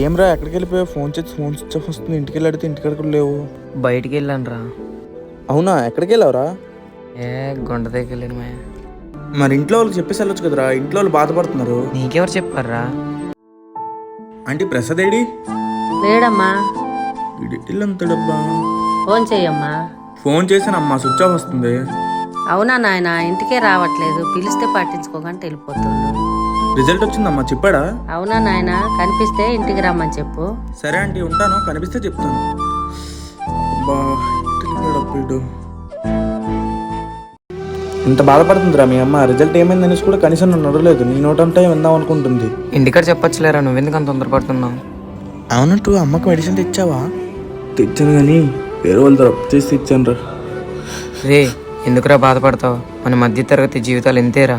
ఏమ్రా ఎక్కడికి వెళ్ళిపోయావు? ఫోన్ చేసి ఫోన్ స్విచ్ ఆఫ్ వస్తుంది. ఇంటికి వెళ్ళి అడిగితే ఇంటికి అక్కడ లేవు. బయటికి వెళ్ళాను రా. అవునా, ఎక్కడికి వెళ్ళావురా? గుంట దగ్గరికి వెళ్ళాను మే. మరి ఇంట్లో వాళ్ళకి చెప్పేసి వెళ్ళొచ్చు కదరా, ఇంట్లో వాళ్ళు బాధపడుతున్నారు. నీకెవరు చెప్పారా? అంటే ప్రసాద్ ఏడి? లేడమ్మా. డబ్బా ఫోన్ చెయ్యమ్మా. ఫోన్ చేసానమ్మా, స్విచ్ ఆఫ్ వస్తుంది. అవునా నాయన, ఇంటికే రావట్లేదు, పిలిస్తే పట్టించుకోకుండా వెళ్ళిపోతుండు. రిజల్ట్ వచ్చిందమ్మా, చెప్పాడా? అవునా నాయన, కనిపిస్తే ఇంటికి రమ్మని చెప్పు. సరే ఆంటీ, ఉంటాను, కనిపిస్తే చెప్తాను. అబ్బా, వీడు ఇంత బాధపడుతుందిరా మీ అమ్మ. రిజల్ట్ ఏమైందనేసి కూడా కనీసం నన్ను అడగలేదు. నీ నోటంటే విందాం అనుకుంటుంది. ఇంటికాడ చెప్పొచ్చులేరా, నువ్వెందుకు అంత తొందరపడుతున్నావు? అవునంటూ అమ్మకు మెడిసిన్ తెచ్చావా? తెచ్చాను కానీ వేరే వాళ్ళు అప్పు చేసి తెచ్చాను రా. రే, ఎందుకురా బాధపడతావు? మన మధ్య తరగతి జీవితాలు ఎంతేరా.